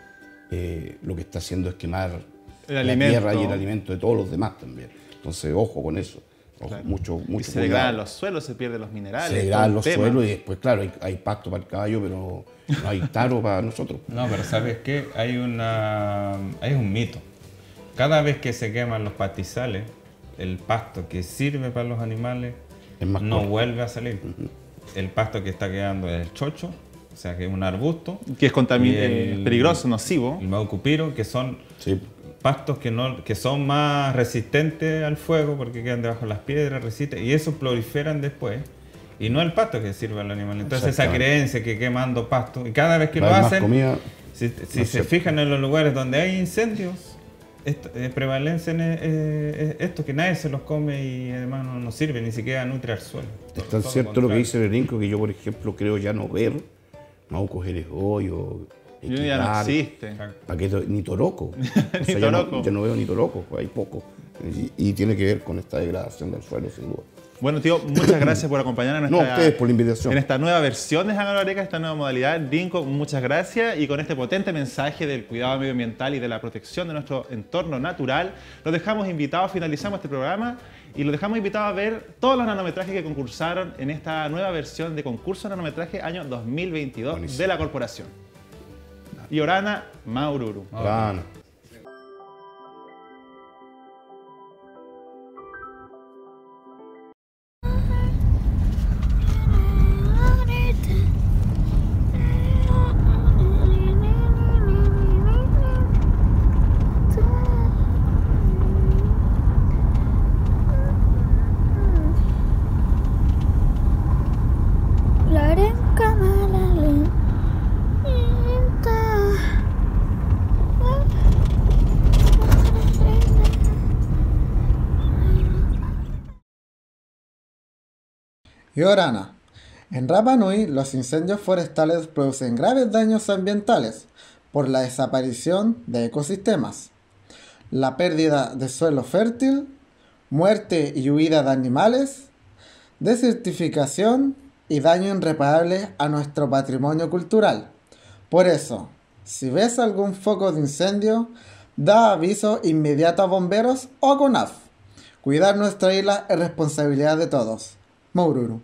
lo que está haciendo es quemar la tierra y el alimento de todos los demás también. Entonces ojo con eso. Ojo, mucho y se degradan los suelos, se pierden los minerales. Se degradan los suelos y después, claro, hay pasto para el caballo, pero no hay taro para nosotros. No, pero ¿sabes qué? Hay un mito. Cada vez que se queman los pastizales, el pasto que sirve para los animales no vuelve a salir. El pasto que está quedando es el chocho, o sea que es un arbusto. Que es peligroso, nocivo. El maucupiro, que son pastos que son más resistentes al fuego porque quedan debajo de las piedras, resisten, y esos proliferan después. Y no el pasto que sirve al animal. Entonces esa creencia que quemando pasto, y cada vez que lo hacen, si se fijan en los lugares donde hay incendios, prevalecen esto, que nadie se los come y además no sirve, ni siquiera nutre al suelo. Es tan cierto lo que dice Berinco que yo, por ejemplo, creo ya no ver Mauco Jerezgoy ya no existe. Ni toroco. O sea, ya no veo ni toroco, hay poco. Y tiene que ver con esta degradación del suelo, sin duda. Bueno, tío, muchas gracias por acompañarnos a ustedes por la invitación. En esta nueva versión de Jángaro Areca, esta nueva modalidad. Dinko, muchas gracias. Y con este potente mensaje del cuidado medioambiental y de la protección de nuestro entorno natural, los dejamos invitados, finalizamos este programa y los dejamos invitados a ver todos los nanometrajes que concursaron en esta nueva versión de concurso de nanometraje año 2022 Buenísimo. De la corporación. Y Orana Maururu. Orana. Y Orana. En Rapa Nui, los incendios forestales producen graves daños ambientales por la desaparición de ecosistemas, la pérdida de suelo fértil, muerte y huida de animales, desertificación y daño irreparable a nuestro patrimonio cultural. Por eso, si ves algún foco de incendio, da aviso inmediato a bomberos o a CONAF. Cuidar nuestra isla es responsabilidad de todos. Maururu.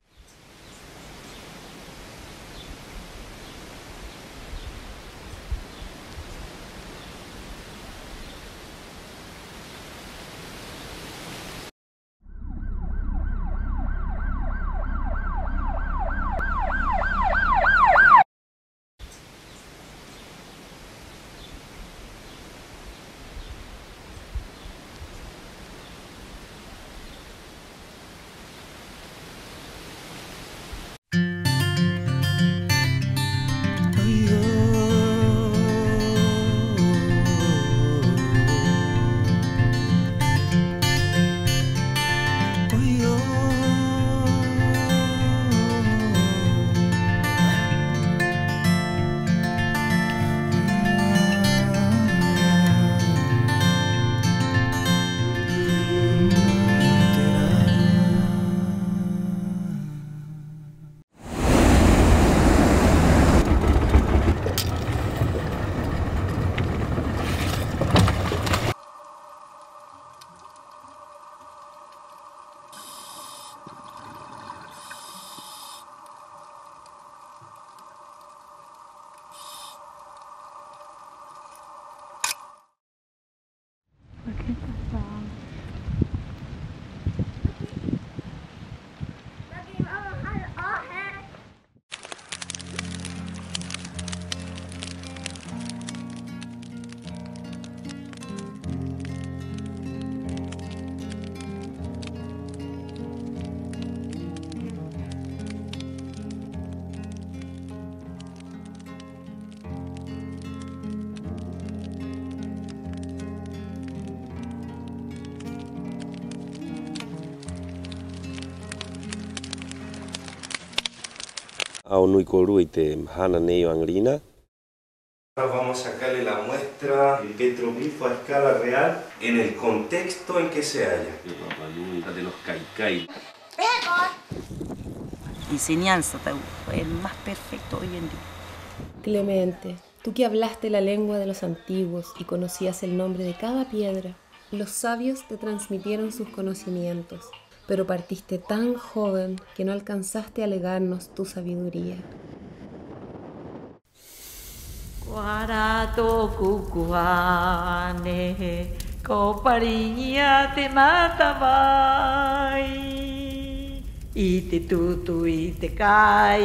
Ahora vamos a sacarle la muestra del petroglifo a escala real en el contexto en que se halla. De los Kaikai. Enseñanza, el más perfecto hoy en día. Clemente, tú que hablaste la lengua de los antiguos y conocías el nombre de cada piedra, los sabios te transmitieron sus conocimientos, pero partiste tan joven que no alcanzaste a legarnos tu sabiduría. Guarato kukuane, kopariña te matamai, y te tutu y te caiga,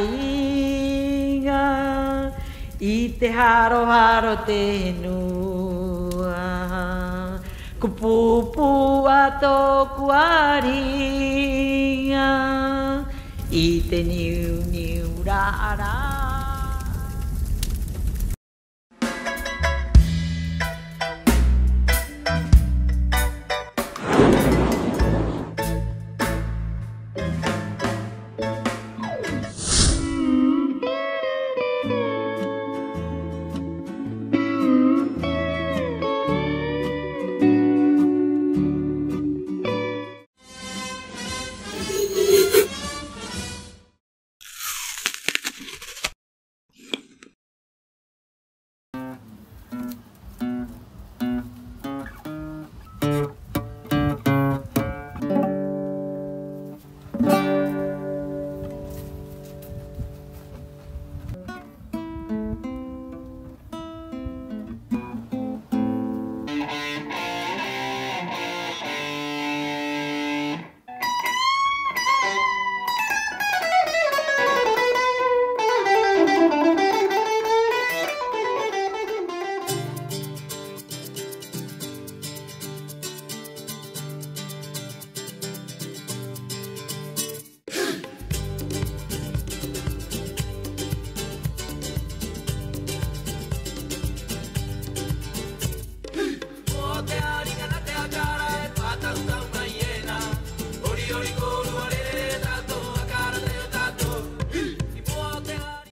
y te jaro te nua, kupupu ato kuariña, y te niurara.